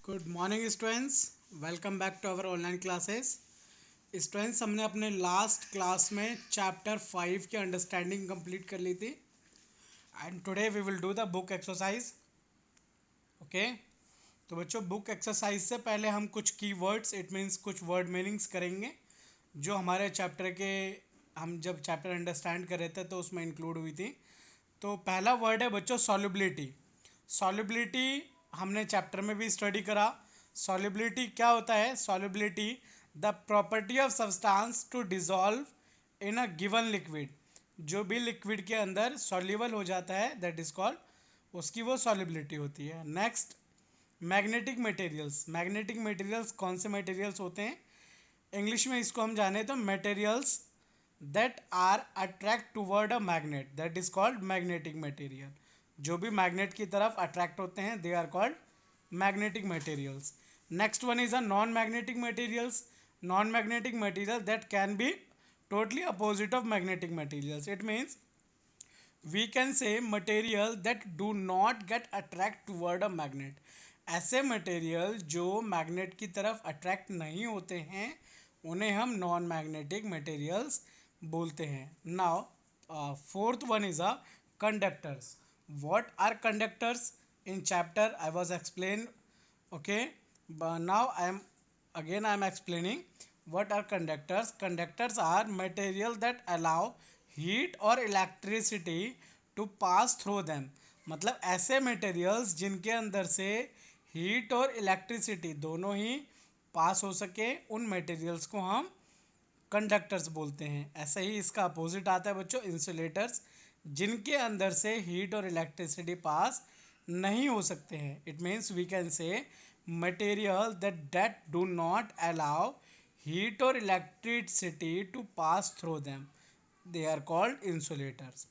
Good morning students, welcome back to our online classes. Students, हमने अपने last class में chapter 5 की understanding complete कर ली थी and today we will do the book exercise. Okay, तो बच्चों बुक एक्सरसाइज से पहले हम कुछ कीवर्ड्स इट मीन्स कुछ वर्ड मीनिंग्स करेंगे जो हमारे चैप्टर के हम जब चैप्टर अंडरस्टैंड कर रहे थे तो उसमें इंक्लूड हुई थी। तो पहला वर्ड है बच्चों सॉल्युबिलिटी। सॉल्युबिलिटी हमने चैप्टर में भी स्टडी करा। सॉल्युबिलिटी क्या होता है? Solubility the property of substance to dissolve in a given liquid. जो भी लिक्विड के अंदर सॉल्युबल हो जाता है दैट इज कॉल्ड उसकी वो सॉल्युबिलिटी होती है। Next, magnetic materials. Magnetic materials कौन से मटेरियल्स होते हैं? इंग्लिश में इसको हम जाने तो materials that are attract toward a magnet that is called magnetic material. जो भी मैग्नेट की तरफ अट्रैक्ट होते हैं they are called magnetic materials. Next one is a non magnetic materials. Non magnetic material that can be totally opposite of magnetic materials. It means we can say material that do not get attract toward a magnet. ऐसे material जो magnet की तरफ attract नहीं होते हैं उन्हें हम non magnetic materials बोलते हैं। Now fourth one is a conductors. What are conductors? In chapter I was explain. Okay, now I am explaining what are conductors. Conductors are material that allow heat or electricity to pass through them. मतलब ऐसे materials जिनके अंदर से heat और electricity दोनों ही पास हो सके उन मटेरियल्स को हम कंडक्टर्स बोलते हैं। ऐसे ही इसका अपोजिट आता है बच्चों इंसुलेटर्स, जिनके अंदर से हीट और इलेक्ट्रिसिटी पास नहीं हो सकते हैं। It means we can say material that do not allow heat और electricity to pass through them, they are called insulators.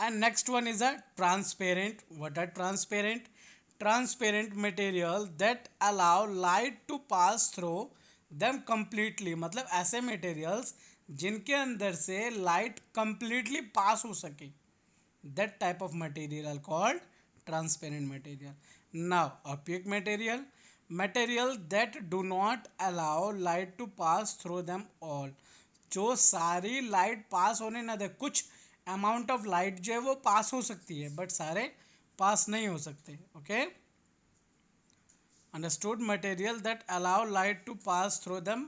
And next one is a transparent. What are transparent? Transparent material that allow light to pass through them completely. मतलब ऐसे materials जिनके अंदर से light completely pass हो सके, that type of material are called transparent material. Now opaque material, material that do not allow light to pass through them all. जो सारी light pass होने ना दे, कुछ अमाउंट ऑफ लाइट जो है वो पास हो सकती है बट सारे पास नहीं हो सकते। Okay, understood. Material that allow light to pass through them,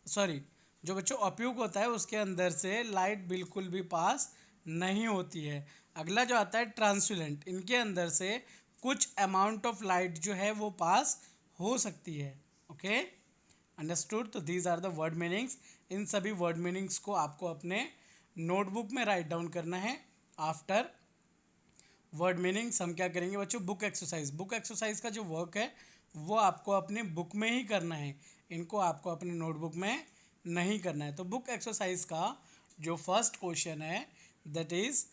sorry, जो बच्चों अप्यूक होता है उसके अंदर से लाइट बिल्कुल भी पास नहीं होती है। अगला जो आता है ट्रांसपेरेंट, इनके अंदर से कुछ अमाउंट ऑफ लाइट जो है वो पास हो सकती है। Okay, understood. तो these are the word meanings. इन सभी वर्ड मीनिंग्स को आपको अपने नोटबुक में राइट डाउन करना है। आफ्टर वर्ड मीनिंग्स हम क्या करेंगे बच्चों? Book exercise. बुक एक्सरसाइज का जो वर्क है वो आपको अपने बुक में ही करना है, इनको आपको अपने नोटबुक में नहीं करना है। तो बुक एक्सरसाइज का जो फर्स्ट क्वेश्चन है that is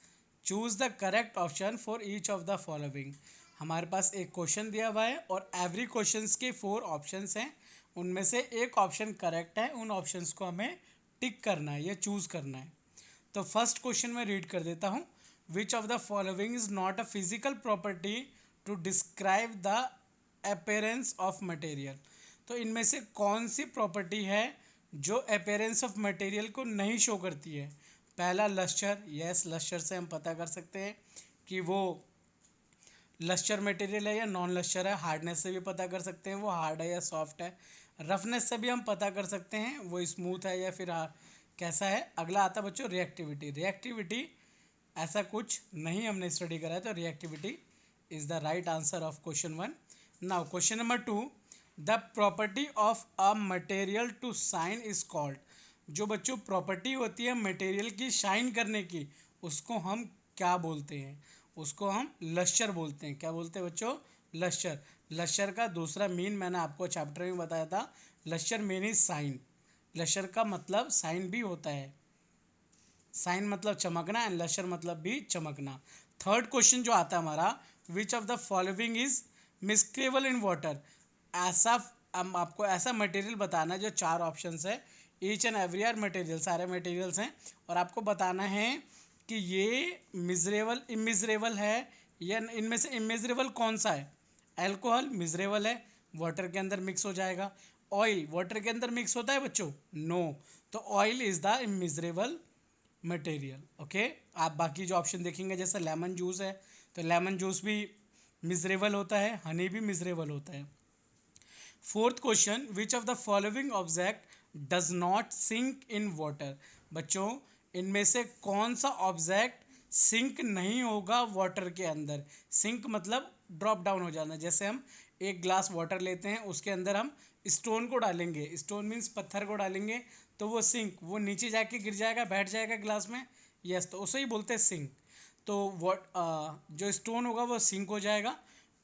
choose the correct option for each of the following. हमारे पास एक क्वेश्चन दिया हुआ है और एवरी क्वेश्चन के 4 ऑप्शंस हैं, उनमें से एक ऑप्शन करेक्ट है, उन ऑप्शंस को हमें टिक करना है या चूज करना है। तो फर्स्ट क्वेश्चन में रीड कर देता हूँ। Which of the following is not a physical property to describe the appearance of material. तो इनमें से कौन सी प्रॉपर्टी है जो अपेयरेंस ऑफ मटेरियल को नहीं शो करती है? पहला लस्चर। यस, लस्चर से हम पता कर सकते हैं कि वो लस्चर मटेरियल है या नॉन लस्चर है। हार्डनेस से भी पता कर सकते हैं वो हार्ड है या सॉफ्ट है। रफनेस से भी हम पता कर सकते हैं वो स्मूथ है या फिर कैसा है। अगला आता है बच्चों रिएक्टिविटी। रिएक्टिविटी ऐसा कुछ नहीं हमने स्टडी करा है, तो reactivity is the right answer of question 1। Now question number 2, the property of a material to shine is called. जो बच्चों प्रॉपर्टी होती है मटेरियल की शाइन करने की, उसको हम क्या बोलते हैं? उसको हम लश्चर बोलते हैं। क्या बोलते हैं बच्चों? लश्चर। लश्चर का दूसरा मीन मैंने आपको चैप्टर में बताया था। Lustre mean is sine. Lustre का मतलब साइन भी होता है। साइन मतलब चमकना एंड लश्चर मतलब भी चमकना। थर्ड क्वेश्चन जो आता है हमारा, which of the following is miscible in water. ऐसा हम आपको ऐसा मटेरियल बताना है जो 4 ऑप्शंस है। Each and every are material, सारे मटेरियल्स हैं और आपको बताना है कि ये मिजरेबल इमिजरेबल है या इनमें से इमिजरेबल कौन सा है। एल्कोहल मिजरेबल है, वाटर के अंदर मिक्स हो जाएगा। ऑयल वाटर के अंदर मिक्स होता है बच्चों? नो। तो oil is the immiscible material. Okay, आप बाकी जो ऑप्शन देखेंगे जैसे लेमन जूस है, तो लेमन जूस भी मिजरेबल होता है, हनी भी मिजरेबल होता है। Fourth question, which of the following object does not sink in water? बच्चों, इनमें से कौन सा ऑब्जेक्ट सिंक नहीं होगा वाटर के अंदर? सिंक मतलब ड्रॉप डाउन हो जाना। जैसे हम एक ग्लास वाटर लेते हैं, उसके अंदर हम स्टोन को डालेंगे, स्टोन मीन्स पत्थर को डालेंगे, तो वो सिंक, वो नीचे जाके गिर जाएगा, बैठ जाएगा ग्लास में। यस, तो उसे ही बोलते हैं सिंक। तो जो स्टोन होगा वो सिंक हो जाएगा।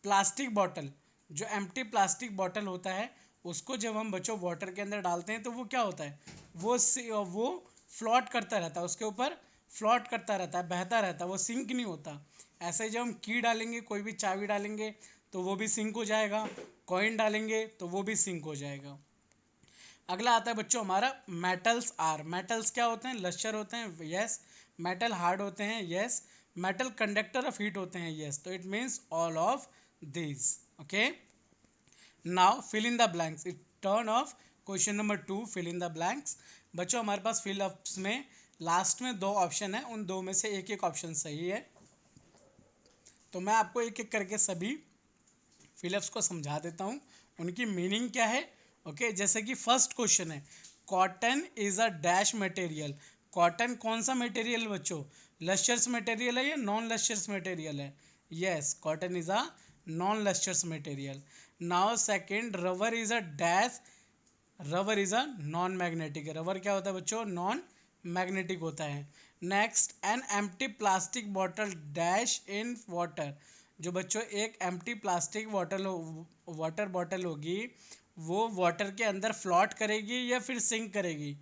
प्लास्टिक बॉटल, जो एम्प्टी प्लास्टिक बॉटल होता है, उसको जब हम बच्चों वाटर के अंदर डालते हैं तो वो क्या होता है, वो फ्लॉट करता रहता है, उसके ऊपर फ्लॉट करता रहता है, बहता रहता है, वो सिंक नहीं होता। ऐसे ही जब हम की डालेंगे, कोई भी चाबी डालेंगे तो वो भी सिंक हो जाएगा, कॉइन डालेंगे तो वो भी सिंक हो जाएगा। अगला आता है बच्चों हमारा मेटल्स आर। मेटल्स क्या होते हैं? लश्चर होते हैं, यस। मेटल हार्ड होते हैं, yes. Metal conductor of heat होते हैं, यस। तो it means all of these. Okay, now fill in the blanks. It turn of question number 2, fill in the blanks. बच्चों हमारे पास फिल अप्स में last में 2 ऑप्शन है, उन 2 में से एक एक ऑप्शन सही है। तो मैं आपको एक एक करके सभी फिलअप्स को समझा देता हूँ, उनकी मीनिंग क्या है। ओके, जैसे कि फर्स्ट क्वेश्चन है, cotton is a dash material. Cotton कौन सा मटेरियल बच्चों? लश्चर्स मटेरियल है या नॉन लश्चर्स मटेरियल है? Yes, cotton is a non lustrous material. Now second, rubber is a dash. Rubber is a non magnetic. Rubber क्या होता है बच्चों? नॉन मैग्नेटिक होता है। Next, an empty plastic bottle dash in water. जो बच्चों एक एम्प्टी प्लास्टिक वाटर बॉटल होगी, वो वाटर के अंदर फ्लॉट करेगी या फिर सिंक करेगी?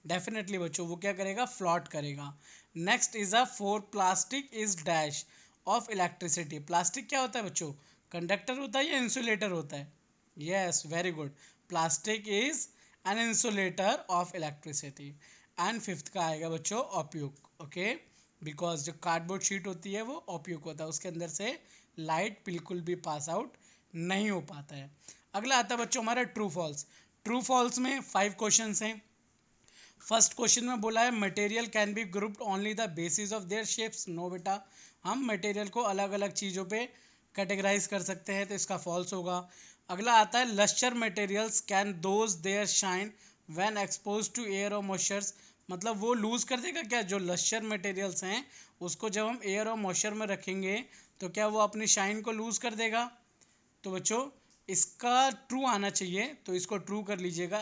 डेफिनेटली बच्चों वो क्या करेगा? फ्लॉट करेगा। Next is a four, plastic is dash of electricity. Plastic क्या होता है बच्चों? कंडक्टर होता है या इंसुलेटर होता है? Yes, very good, plastic is an insulator of electricity. And fifth का आएगा बच्चों ऑप्यूक। ओके, बिकॉज जो कार्डबोर्ड शीट होती है वो ऑप्यूक होता है, उसके अंदर से लाइट बिल्कुल भी पास आउट नहीं हो पाता है। अगला आता है बच्चों हमारा ट्रू फॉल्स। ट्रू फॉल्स में 5 क्वेश्चंस हैं। फर्स्ट क्वेश्चन में बोला है material can be grouped only the basis of their shapes. No बेटा, हम मटेरियल को अलग अलग चीज़ों पे कैटेगराइज कर सकते हैं, तो इसका फॉल्स होगा। अगला आता है lustre materials can those their shine when expose to air और मॉइस्चर्स। मतलब वो लूज कर देगा क्या? जो लश्चर मटेरियल्स हैं उसको जब हम एयर और मॉइस्चर में रखेंगे तो क्या वो अपनी शाइन को लूज कर देगा? तो बच्चों इसका ट्रू आना चाहिए, तो इसको ट्रू कर लीजिएगा।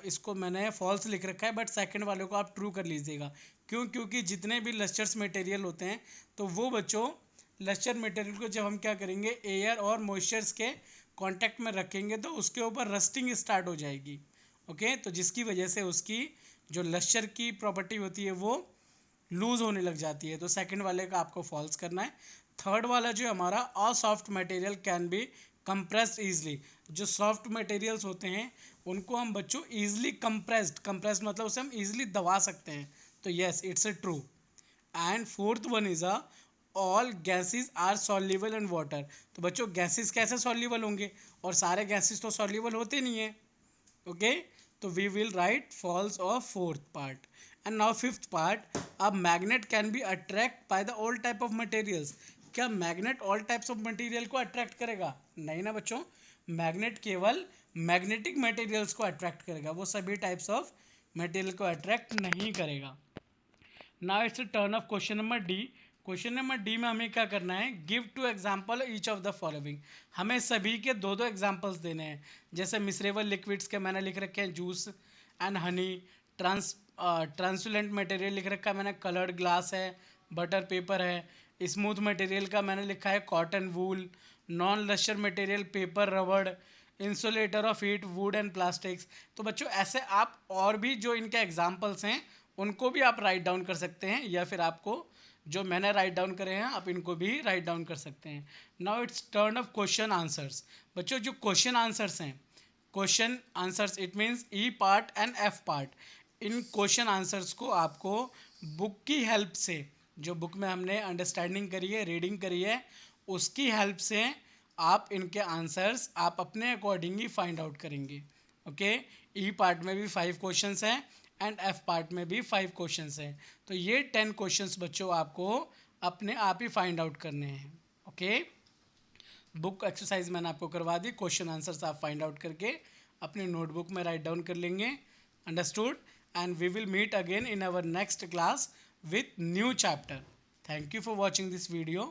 इसको मैंने फॉल्स लिख रखा है, बट सेकंड वाले को आप ट्रू कर लीजिएगा। क्यों? क्योंकि जितने भी लश्चर्स मटेरियल होते हैं तो वो बच्चों लश्चर मटेरियल को जब हम क्या करेंगे, एयर और मॉइस्चर्स के कांटेक्ट में रखेंगे तो उसके ऊपर रस्टिंग स्टार्ट हो जाएगी। ओके, तो जिसकी वजह से उसकी जो लश्चर की प्रॉपर्टी होती है वो लूज होने लग जाती है। तो सेकंड वाले का आपको फॉल्स करना है। थर्ड वाला जो हमारा a soft material can B compressed easily. जो सॉफ्ट मटेरियल्स होते हैं उनको हम बच्चों ईजिली कंप्रेस्ड मतलब उसे हम ईजिली दबा सकते हैं। तो yes, it's a true. And fourth one is a all gases are soluble in water. तो बच्चों गैसेस कैसे सॉल्युबल होंगे? और सारे गैसेस तो सॉल्युबल होते नहीं है। ओके, तो we will write false of fourth part. And now fifth part, a magnet can be attract by the all type of materials. क्या magnet all types of material को अट्रैक्ट करेगा? नहीं ना बच्चों, मैग्नेट केवल मैग्नेटिक मटेरियल्स को attract करेगा, वो सभी टाइप्स ऑफ मटेरियल को अट्रैक्ट नहीं करेगा। Now it's turn of question number D. Question number D में हमें क्या करना है? Give two example each of the following. हमें सभी के दो दो एग्जाम्पल्स देने हैं। जैसे मिसरेबल लिक्विड्स के मैंने लिख रखे हैं juice and honey. Transparent material लिख रखा है मैंने, कलर्ड ग्लास है, बटर पेपर है। स्मूथ मटेरियल का मैंने लिखा है cotton wool. Non lustre material paper रबड़। Insulator of heat wood and plastics. तो बच्चों ऐसे आप और भी जो इनके एग्जाम्पल्स हैं उनको भी आप राइट डाउन कर सकते हैं, या फिर आपको जो मैंने राइट डाउन करे हैं आप इनको भी राइट डाउन कर सकते हैं। Now it's turn of question answers. बच्चों जो क्वेश्चन आंसर्स हैं, question answers it means E part and F part, in question answers को आपको बुक की हेल्प से, जो बुक में हमने अंडरस्टैंडिंग करी है, रीडिंग करी है, उसकी हेल्प से आप इनके आंसर्स आप अपने अकॉर्डिंग ही फाइंड आउट करेंगे। ओके, ई पार्ट में भी 5 क्वेश्चंस हैं एंड एफ पार्ट में भी 5 क्वेश्चंस हैं। तो ये 10 क्वेश्चंस बच्चों आपको अपने आप ही फाइंड आउट करने हैं। ओके, बुक एक्सरसाइज मैंने आपको करवा दी, क्वेश्चन आंसर्स आप फाइंड आउट करके अपनी नोटबुक में राइट डाउन कर लेंगे। Understood? And we will meet again in our next class with new chapter. Thank you for watching this video.